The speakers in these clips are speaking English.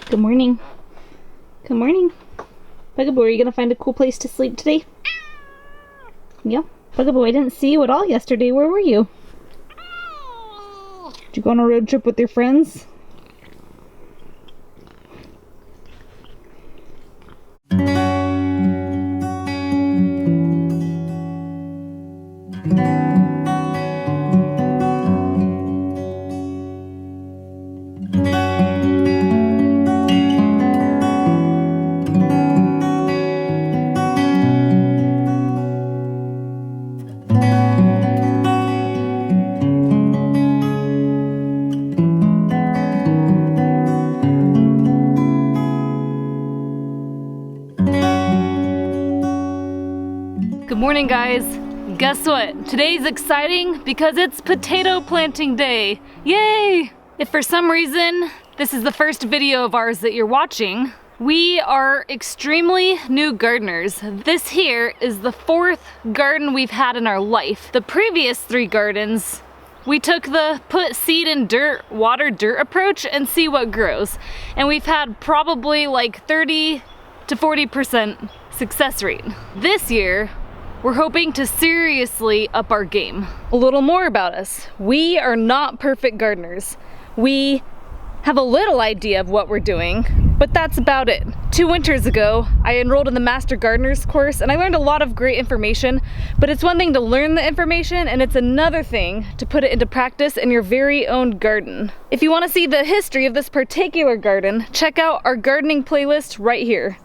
Good morning. Good morning. Bugaboo, are you gonna find a cool place to sleep today? Yeah. Bugaboo, I didn't see you at all yesterday. Where were you? Did you go on a road trip with your friends? Good morning, guys. Guess what? Today's exciting because it's potato planting day. Yay! If for some reason this is the first video of ours that you're watching, we are extremely new gardeners. This here is the 4th garden we've had in our life. The previous 3 gardens, we took the put seed in dirt, water dirt approach and see what grows. And we've had probably like 30 to 40% success rate. This year, we're hoping to seriously up our game. A little more about us. We are not perfect gardeners. We have a little idea of what we're doing, but that's about it. 2 winters ago, I enrolled in the Master Gardeners course and I learned a lot of great information, but it's one thing to learn the information and it's another thing to put it into practice in your very own garden. If you want to see the history of this particular garden, check out our gardening playlist right here.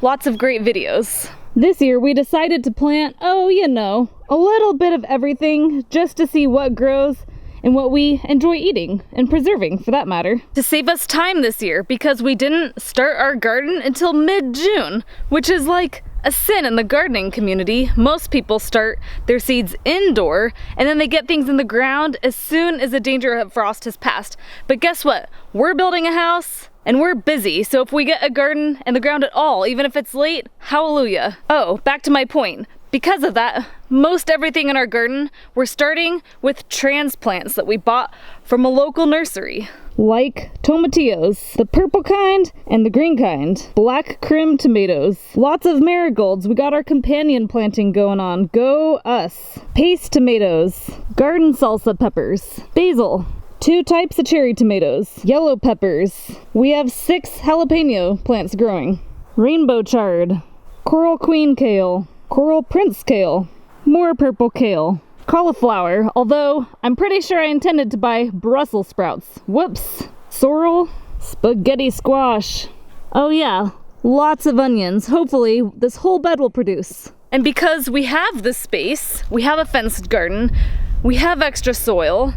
Lots of great videos. This year we decided to plant, a little bit of everything just to see what grows and what we enjoy eating and preserving for that matter. To save us time this year because we didn't start our garden until mid-June, which is like a sin in the gardening community. Most people start their seeds indoor and then they get things in the ground as soon as the danger of frost has passed. But guess what? We're building a house and we're busy, so if we get a garden in the ground at all, even if it's late, hallelujah. Oh, back to my point. Because of that, most everything in our garden, we're starting with transplants that we bought from a local nursery. Like tomatillos, the purple kind and the green kind. Black crim tomatoes. Lots of marigolds. We got our companion planting going on. Go us. Paste tomatoes. Garden salsa peppers. Basil. 2 types of cherry tomatoes, yellow peppers. We have 6 jalapeno plants growing. Rainbow chard, coral queen kale, coral prince kale, more purple kale, cauliflower, although I'm pretty sure I intended to buy Brussels sprouts. Whoops. Sorrel, spaghetti squash. Oh yeah, lots of onions. Hopefully this whole bed will produce. And because we have the space, we have a fenced garden, we have extra soil,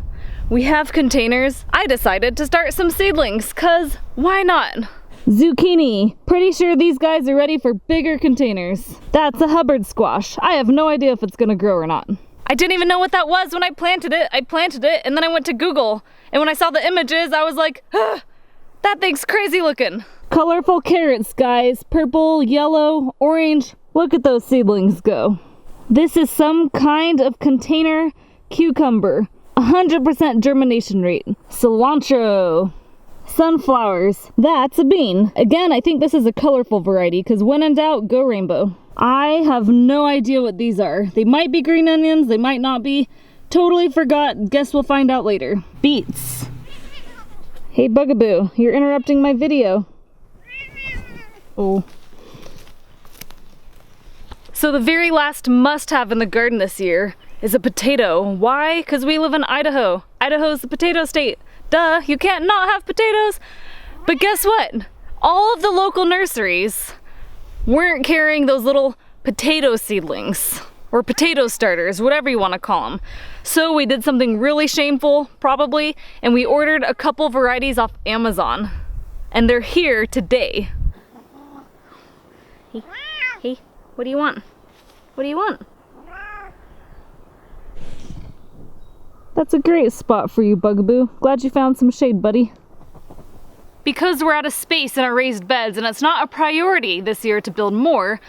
we have containers, I decided to start some seedlings, cause why not? Zucchini. Pretty sure these guys are ready for bigger containers. That's a Hubbard squash. I have no idea if it's gonna grow or not. I didn't even know what that was when I planted it. I planted it and then I went to Google. And when I saw the images, I was like, that thing's crazy looking. Colorful carrots, guys. Purple, yellow, orange. Look at those seedlings go. This is some kind of container cucumber. 100% germination rate. Cilantro. Sunflowers. That's a bean. Again, I think this is a colorful variety because when in doubt, go rainbow. I have no idea what these are. They might be green onions, they might not be. Totally forgot. Guess we'll find out later. Beets. Hey Bugaboo, you're interrupting my video. Oh. So the very last must-have in the garden this year is a potato. Why? Because we live in Idaho. Idaho's the potato state. Duh, you can't not have potatoes. But guess what? All of the local nurseries weren't carrying those little potato seedlings or potato starters, whatever you want to call them. So we did something really shameful, probably, and we ordered a couple varieties off Amazon. And they're here today. Hey, what do you want? What do you want? That's a great spot for you, Bugaboo. Glad you found some shade, buddy. Because we're out of space in our raised beds and it's not a priority this year to build more,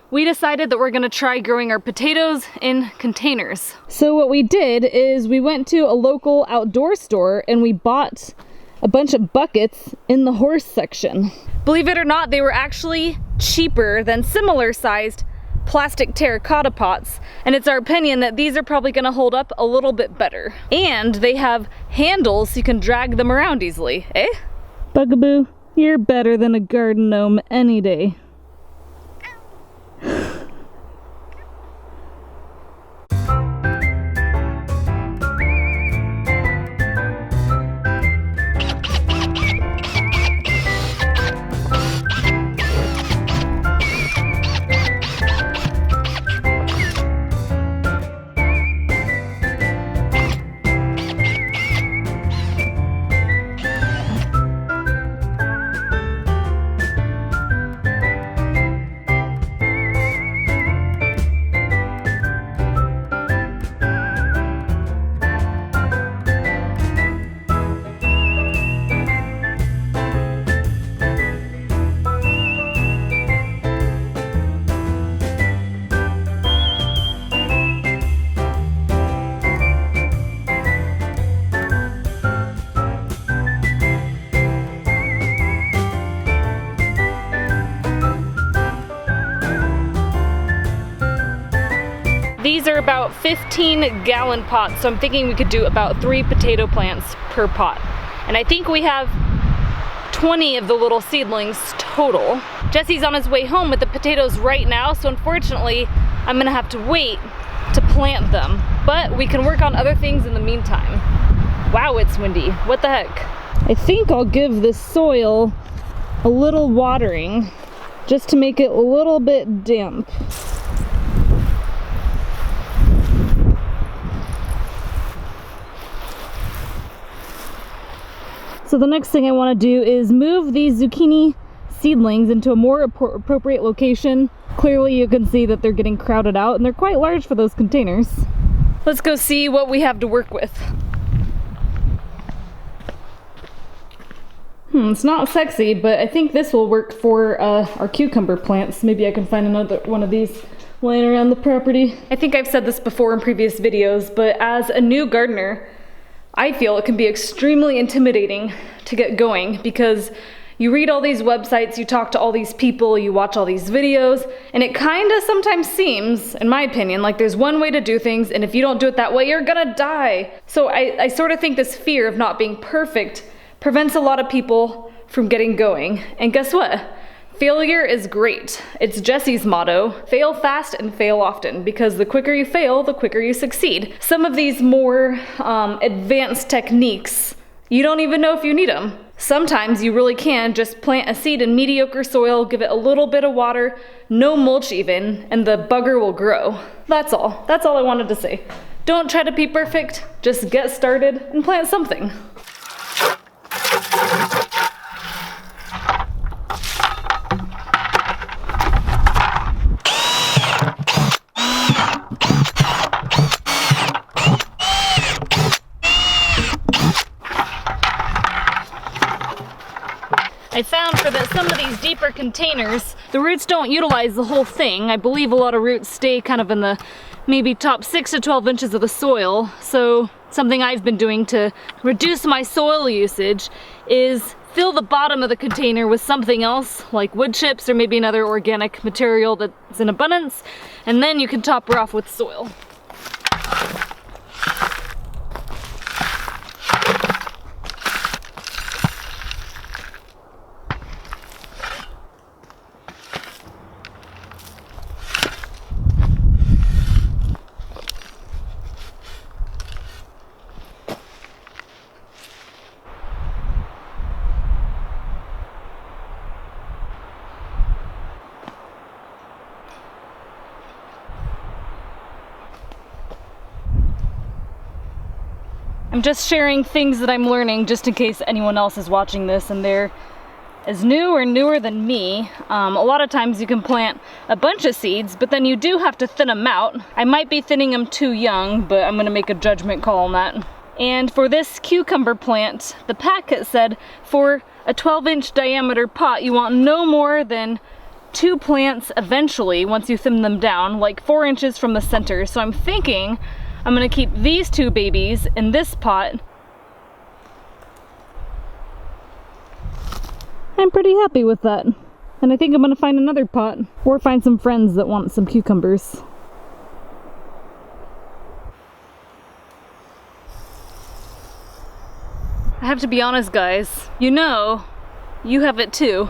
we decided that we're gonna try growing our potatoes in containers. So what we did is we went to a local outdoor store and we bought a bunch of buckets in the horse section. Believe it or not, they were actually cheaper than similar sized plastic terracotta pots, and it's our opinion that these are probably going to hold up a little bit better. And they have handles so you can drag them around easily, eh? Bugaboo, you're better than a garden gnome any day. These are about 15-gallon pots, so I'm thinking we could do about 3 potato plants per pot. And I think we have 20 of the little seedlings total. Jesse's on his way home with the potatoes right now, so unfortunately I'm gonna have to wait to plant them. But we can work on other things in the meantime. Wow, it's windy. What the heck? I think I'll give this soil a little watering just to make it a little bit damp. So the next thing I want to do is move these zucchini seedlings into a more appropriate location. Clearly you can see that they're getting crowded out and they're quite large for those containers. Let's go see what we have to work with. It's not sexy, but I think this will work for our cucumber plants. Maybe I can find another one of these laying around the property. I think I've said this before in previous videos, but as a new gardener, I feel it can be extremely intimidating to get going because you read all these websites, you talk to all these people, you watch all these videos, and it kind of sometimes seems, in my opinion, like there's one way to do things, and if you don't do it that way, you're gonna die. So I sort of think this fear of not being perfect prevents a lot of people from getting going. And guess what? Failure is great. It's Jesse's motto, fail fast and fail often, because the quicker you fail, the quicker you succeed. Some of these more advanced techniques, you don't even know if you need them. Sometimes you really can just plant a seed in mediocre soil, give it a little bit of water, no mulch even, and the bugger will grow. That's all. That's all I wanted to say. Don't try to be perfect, just get started and plant something. I found for that some of these deeper containers, the roots don't utilize the whole thing. I believe a lot of roots stay kind of in the maybe top 6 to 12 inches of the soil. So something I've been doing to reduce my soil usage is fill the bottom of the container with something else, like wood chips or maybe another organic material that's in abundance, and then you can top her off with soil. I'm just sharing things that I'm learning just in case anyone else is watching this and they're as new or newer than me. A lot of times you can plant a bunch of seeds, but then you do have to thin them out. I might be thinning them too young, but I'm gonna make a judgment call on that. And for this cucumber plant, the packet said for a 12-inch diameter pot, you want no more than 2 plants eventually once you thin them down, like 4 inches from the center. So I'm thinking I'm gonna keep these 2 babies in this pot I'm pretty happy with that. And I think I'm gonna find another pot, or find some friends that want some cucumbers. I have to be honest, guys. You know, you have it too.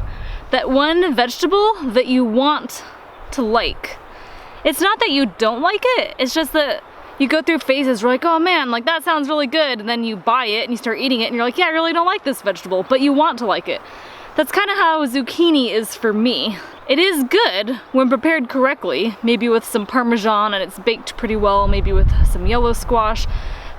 That one vegetable that you want to like. It's not that you don't like it, it's just that you go through phases where you're like, oh man, like that sounds really good, and then you buy it and you start eating it and you're like, yeah, I really don't like this vegetable, but you want to like it. That's kind of how zucchini is for me. It is good when prepared correctly, maybe with some Parmesan and it's baked pretty well, maybe with some yellow squash.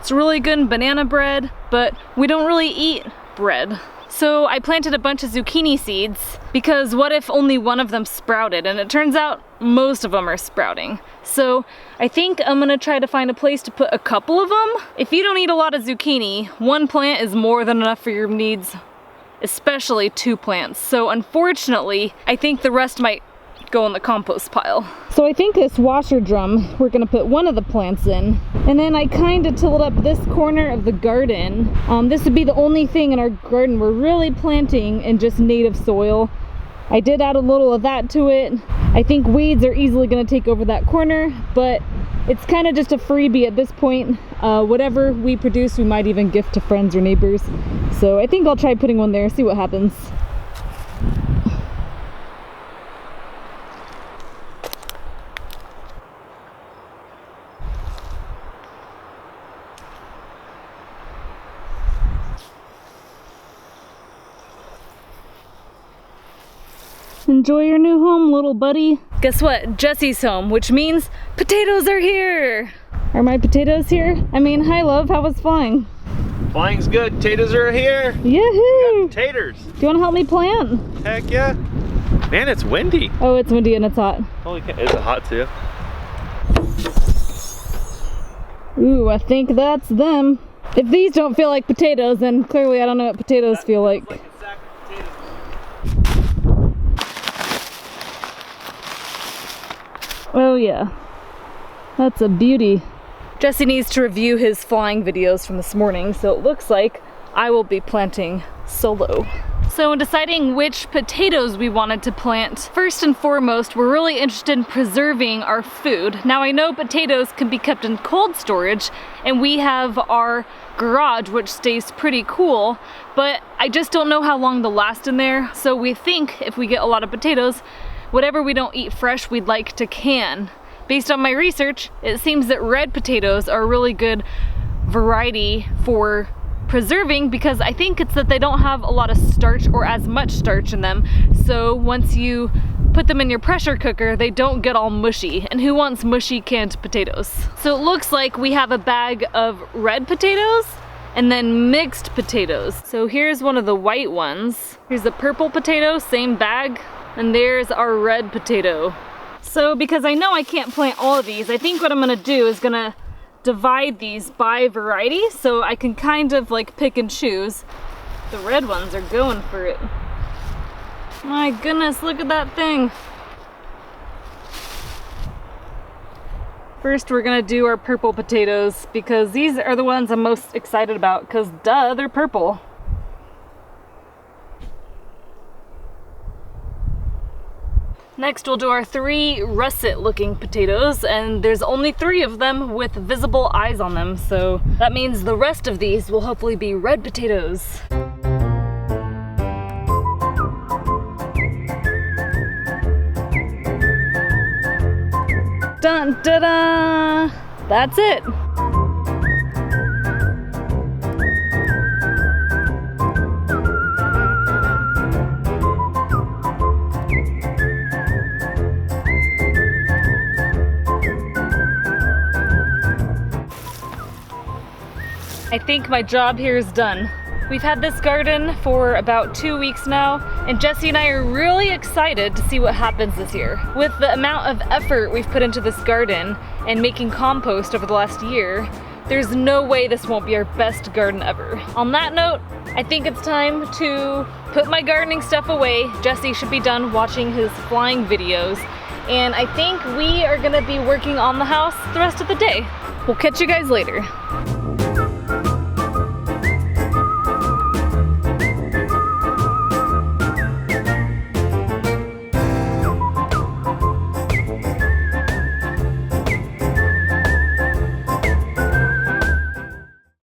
It's really good in banana bread, but we don't really eat bread. So I planted a bunch of zucchini seeds because what if only one of them sprouted? And it turns out most of them are sprouting. So I think I'm gonna try to find a place to put a couple of them. If you don't eat a lot of zucchini, one plant is more than enough for your needs, especially 2 plants. So unfortunately, I think the rest might go in the compost pile. So I think this washer drum, we're gonna put one of the plants in. And then I kind of tilled up this corner of the garden. This would be the only thing in our garden we're really planting in just native soil. I did add a little of that to it. I think weeds are easily gonna take over that corner, but it's kind of just a freebie at this point. Whatever we produce, we might even gift to friends or neighbors. So I think I'll try putting one there, see what happens. Enjoy your new home, little buddy. Guess what? Jesse's home, which means potatoes are here. Are my potatoes here? I mean, hi love, how was flying? Flying's good. Taters are here. Yahoo! Taters. Do you want to help me plant? Heck yeah. Man, it's windy. Oh, it's windy and it's hot. Holy cow. Is it hot too? Ooh, I think that's them. If these don't feel like potatoes, then clearly I don't know what potatoes feel like. It's like a sack of potatoes. Oh yeah, that's a beauty. Jesse needs to review his flying videos from this morning, so it looks like I will be planting solo. So in deciding which potatoes we wanted to plant, first and foremost, we're really interested in preserving our food. Now I know potatoes can be kept in cold storage, and we have our garage which stays pretty cool, but I just don't know how long they'll last in there. So we think if we get a lot of potatoes, whatever we don't eat fresh, we'd like to can. Based on my research, it seems that red potatoes are a really good variety for preserving because I think it's that they don't have a lot of starch or as much starch in them. So once you put them in your pressure cooker, they don't get all mushy. And who wants mushy canned potatoes? So it looks like we have a bag of red potatoes and then mixed potatoes. So here's one of the white ones. Here's the purple potato, same bag. And there's our red potato. So because I know I can't plant all of these, I think what I'm gonna do is gonna divide these by variety so I can kind of like pick and choose. The red ones are going for it. My goodness, look at that thing. First we're gonna do our purple potatoes because these are the ones I'm most excited about because duh, they're purple. Next we'll do our 3 russet looking potatoes, and there's only 3 of them with visible eyes on them, so that means the rest of these will hopefully be red potatoes. Dun da da! That's it! I think my job here is done. We've had this garden for about 2 weeks now, and Jesse and I are really excited to see what happens this year. With the amount of effort we've put into this garden and making compost over the last year, there's no way this won't be our best garden ever. On that note, I think it's time to put my gardening stuff away. Jesse should be done watching his flying videos, and I think we are gonna be working on the house the rest of the day. We'll catch you guys later.